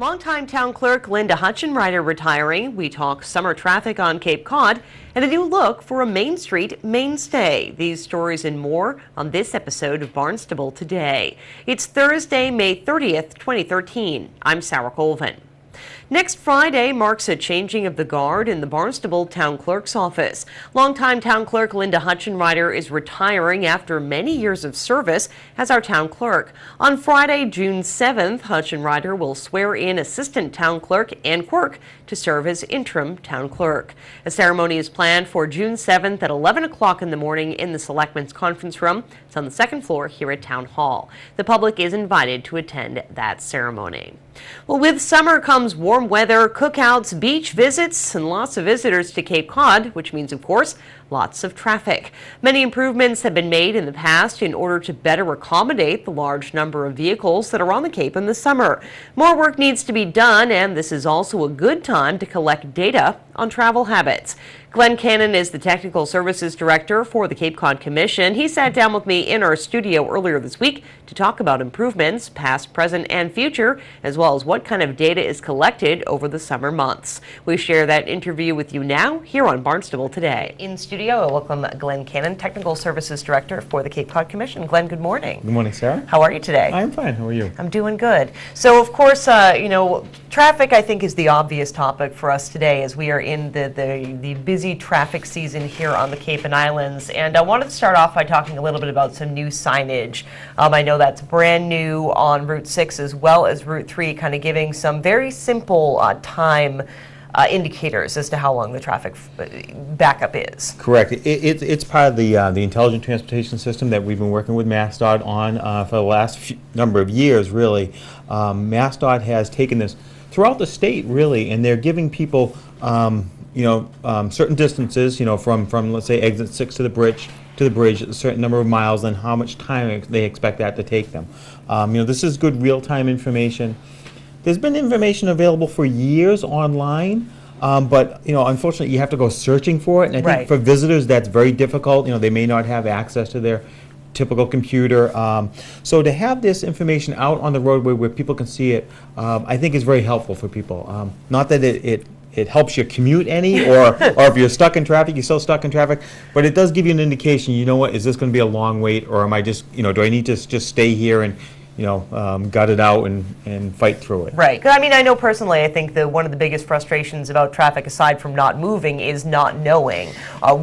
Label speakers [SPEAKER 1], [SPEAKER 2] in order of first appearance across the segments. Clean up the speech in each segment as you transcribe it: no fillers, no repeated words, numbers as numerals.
[SPEAKER 1] Longtime town clerk Linda Hutchenrider retiring. We talk summer traffic on Cape Cod and a new look for a Main Street mainstay. These stories and more on this episode of Barnstable Today. It's Thursday, May 30th, 2013. I'm Sarah Colvin. Next Friday marks a changing of the guard in the Barnstable Town Clerk's office. Longtime Town Clerk Linda Hutchenrider is retiring after many years of service as our Town Clerk. On Friday, June 7th, Hutchenrider will swear in Assistant Town Clerk Ann Quirk to serve as Interim Town Clerk. A ceremony is planned for June 7th at 11 o'clock in the morning in the Selectmen's Conference Room. It's on the second floor here at Town Hall. The public is invited to attend that ceremony. Well, with summer comes warm weather, cookouts, beach visits, and lots of visitors to Cape Cod, which means, of course, lots of traffic. Many improvements have been made in the past in order to better accommodate the large number of vehicles that are on the Cape in the summer. More work needs to be done, and this is also a good time to collect data on travel habits. Glenn Cannon is the Technical Services Director for the Cape Cod Commission. He sat down with me in our studio earlier this week to talk about improvements, past, present, and future, as well as what kind of data is collected over the summer months. We share that interview with you now here on Barnstable Today. In studio, I welcome Glenn Cannon, Technical Services Director for the Cape Cod Commission. Glenn, good morning.
[SPEAKER 2] Good morning, Sarah.
[SPEAKER 1] How are you today?
[SPEAKER 2] I'm fine. How are you?
[SPEAKER 1] I'm doing good. So, of course, traffic, I think, is the obvious topic for us today as we are in the busy traffic season here on the Cape and Islands. And I wanted to start off by talking a little bit about some new signage. I know that's brand new on Route 6 as well as Route 3, kind of giving some very simple time indicators as to how long the traffic backup is.
[SPEAKER 2] Correct. It's part of the intelligent transportation system that we've been working with MassDOT on for the last number of years, really. MassDOT has taken this throughout the state, really, and they're giving people certain distances, from let's say exit 6 to the bridge, a certain number of miles, and how much time they expect that to take them. This is good real-time information. There's been information available for years online, but unfortunately, you have to go searching for it. And I think for visitors, that's very difficult. They may not have access to their typical computer. So to have this information out on the roadway where people can see it, I think is very helpful for people. Not that it helps your commute any, or if you're stuck in traffic, you're still stuck in traffic, but it does give you an indication, is this going to be a long wait, or am I just, do I need to just stay here and gut it out and fight through it.
[SPEAKER 1] Right. I mean, I know personally, I think that one of the biggest frustrations about traffic, aside from not moving, is not knowing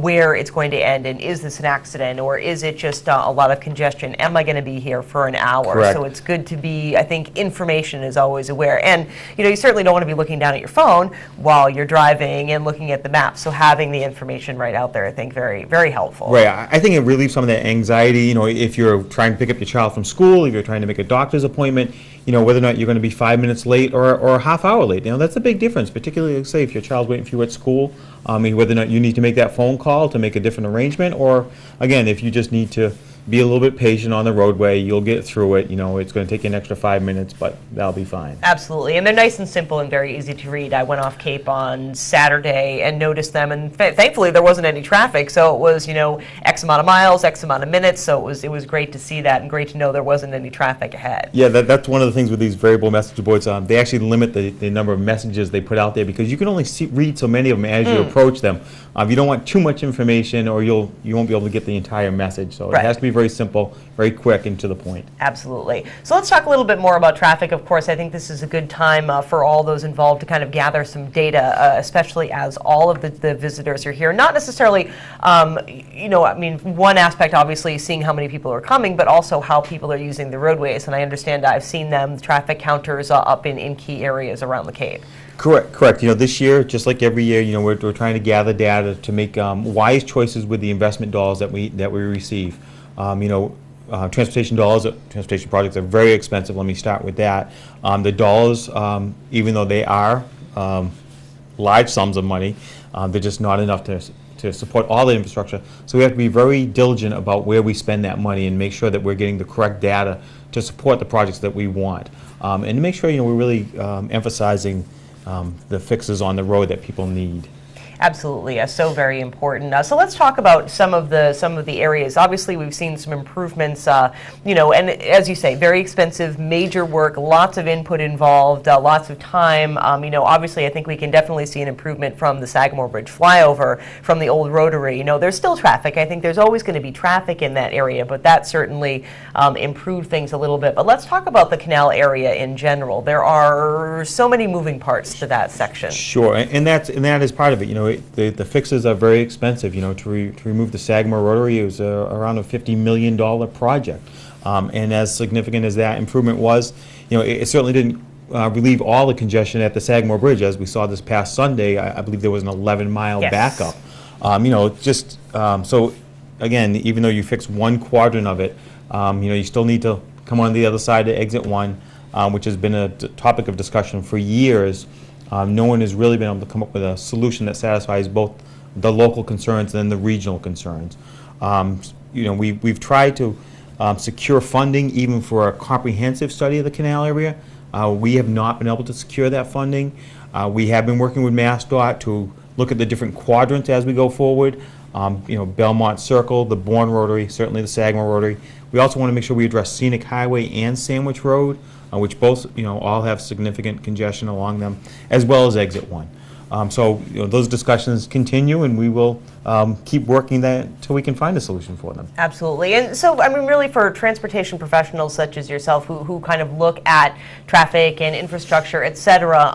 [SPEAKER 1] where it's going to end, and is this an accident, or is it just a lot of congestion? Am I going to be here for an hour?
[SPEAKER 2] Correct.
[SPEAKER 1] So it's good to be, I think, information is always aware. And, you certainly don't want to be looking down at your phone while you're driving and looking at the map. So having the information right out there, I think, very, very helpful.
[SPEAKER 2] Right. I think it relieves some of that anxiety, if you're trying to pick up your child from school, if you're trying to make a doctor's appointment, whether or not you're going to be 5 minutes late or a half hour late. That's a big difference, particularly, say, if your child's waiting for you at school, whether or not you need to make that phone call to make a different arrangement, or, again, if you just need to be a little bit patient on the roadway, you'll get through it. It's going to take you an extra 5 minutes, but that'll be fine.
[SPEAKER 1] Absolutely, and they're nice and simple and very easy to read. I went off Cape on Saturday and noticed them, and thankfully there wasn't any traffic, so it was, X amount of miles, X amount of minutes, so it was great to see that and great to know there wasn't any traffic ahead.
[SPEAKER 2] Yeah, that's one of the things with these variable message boards. They actually limit the number of messages they put out there because you can only read so many of them as you approach them. You don't want too much information, or you won't be able to get the entire message, so it has to be very simple, very quick, and to the point.
[SPEAKER 1] Absolutely. So let's talk a little bit more about traffic. Of course, I think this is a good time for all those involved to kind of gather some data, especially as all of the visitors are here. Not necessarily, one aspect obviously is seeing how many people are coming, but also how people are using the roadways. And I understand I've seen them, traffic counters up in key areas around the Cape.
[SPEAKER 2] Correct. This year, just like every year, we're trying to gather data to make wise choices with the investment dollars that we receive. Transportation projects are very expensive. Let me start with that. The dollars, even though they are large sums of money, they're just not enough to support all the infrastructure. So we have to be very diligent about where we spend that money and make sure that we're getting the correct data to support the projects that we want. And to make sure we're really emphasizing the fixes on the road that people need.
[SPEAKER 1] Absolutely, so very important. So let's talk about some of the areas. Obviously, we've seen some improvements. And as you say, very expensive, major work, lots of input involved, lots of time. Obviously, I think we can definitely see an improvement from the Sagamore Bridge flyover from the old Rotary. There's still traffic. I think there's always going to be traffic in that area, but that certainly improved things a little bit. But let's talk about the canal area in general. There are so many moving parts to that section.
[SPEAKER 2] Sure, and that is part of it. The fixes are very expensive. To remove the Sagamore Rotary, it was around a $50 million project. And as significant as that improvement was, it certainly didn't relieve all the congestion at the Sagamore Bridge. As we saw this past Sunday, I believe there was an 11-mile backup. So again, even though you fix one quadrant of it, you still need to come on the other side to exit 1, which has been a topic of discussion for years. No one has really been able to come up with a solution that satisfies both the local concerns and the regional concerns. We've tried to secure funding even for a comprehensive study of the canal area. We have not been able to secure that funding. We have been working with MassDOT to look at the different quadrants as we go forward. Belmont Circle, the Bourne Rotary, certainly the Sagamore Rotary. We also want to make sure we address Scenic Highway and Sandwich Road, which both, all have significant congestion along them, as well as Exit 1. Those discussions continue, and we will keep working that until we can find a solution for them.
[SPEAKER 1] Absolutely. And so, really for transportation professionals such as yourself who kind of look at traffic and infrastructure, et cetera,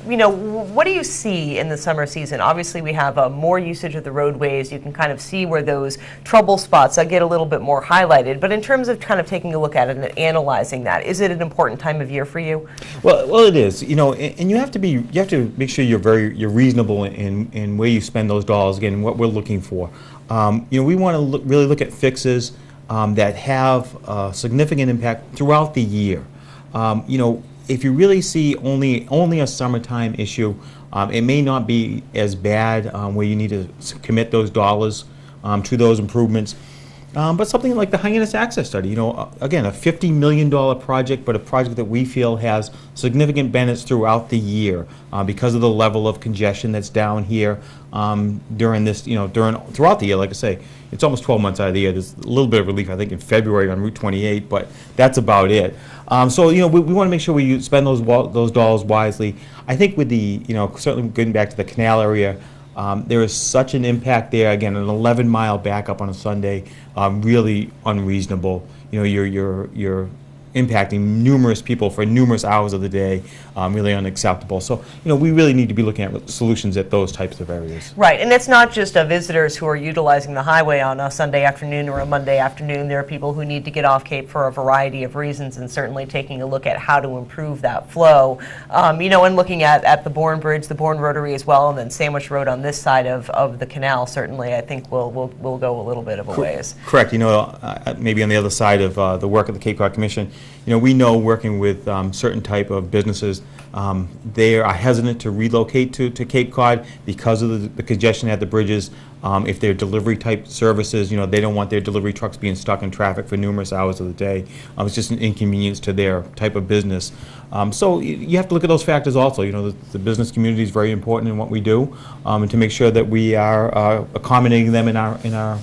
[SPEAKER 1] what do you see in the summer season? Obviously, we have more usage of the roadways. You can kind of see where those trouble spots get a little bit more highlighted. But in terms of kind of taking a look at it and analyzing that, is it an important time of year for you?
[SPEAKER 2] Well, it is. And you have to make sure you're reasonable in where you spend those dollars. Again, what we're looking for. We want to really look at fixes that have a significant impact throughout the year. If you really see only a summertime issue, it may not be as bad where you need to commit those dollars to those improvements. But something like the Hyannis Access Study, again, a $50 million project, but a project that we feel has significant benefits throughout the year because of the level of congestion that's down here during this, throughout the year. Like I say, it's almost 12 months out of the year. There's a little bit of relief, I think, in February on Route 28, but that's about it. We want to make sure we spend those dollars wisely. I think with the, certainly getting back to the canal area, there is such an impact there. Again, an 11-mile backup on a Sunday, really unreasonable. You're impacting numerous people for numerous hours of the day, really unacceptable. So, we really need to be looking at solutions at those types of areas.
[SPEAKER 1] Right, and it's not just visitors who are utilizing the highway on a Sunday afternoon or a Monday afternoon. There are people who need to get off Cape for a variety of reasons, and certainly taking a look at how to improve that flow. And looking at the Bourne Bridge, the Bourne Rotary as well, and then Sandwich Road on this side of the canal, certainly I think we'll go a little bit of a ways.
[SPEAKER 2] Correct. Maybe on the other side of the work of the Cape Cod Commission, we know working with certain type of businesses, they are hesitant to relocate to Cape Cod because of the congestion at the bridges. If they're delivery type services, they don't want their delivery trucks being stuck in traffic for numerous hours of the day. It's just an inconvenience to their type of business. So you have to look at those factors also. The business community is very important in what we do, and to make sure that we are accommodating them in our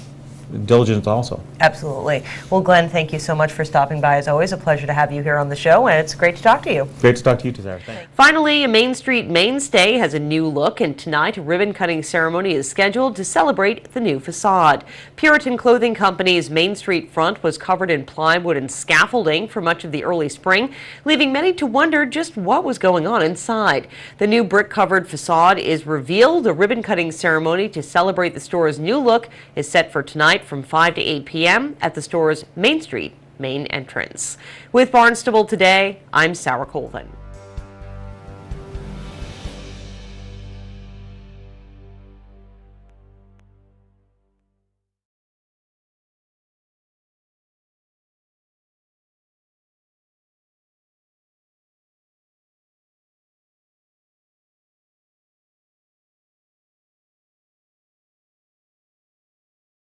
[SPEAKER 2] diligence also.
[SPEAKER 1] Absolutely. Well, Glenn, thank you so much for stopping by. As always, a pleasure to have you here on the show, and it's great to talk to you.
[SPEAKER 2] Great to talk to you too, Sarah. Thanks.
[SPEAKER 1] Finally, a Main Street mainstay has a new look, and tonight a ribbon-cutting ceremony is scheduled to celebrate the new facade. Puritan Clothing Company's Main Street front was covered in plywood and scaffolding for much of the early spring, leaving many to wonder just what was going on inside. The new brick-covered facade is revealed. A ribbon-cutting ceremony to celebrate the store's new look is set for tonight from 5 to 8 p.m. at the store's Main Street main entrance. With Barnstable Today, I'm Sarah Colvin.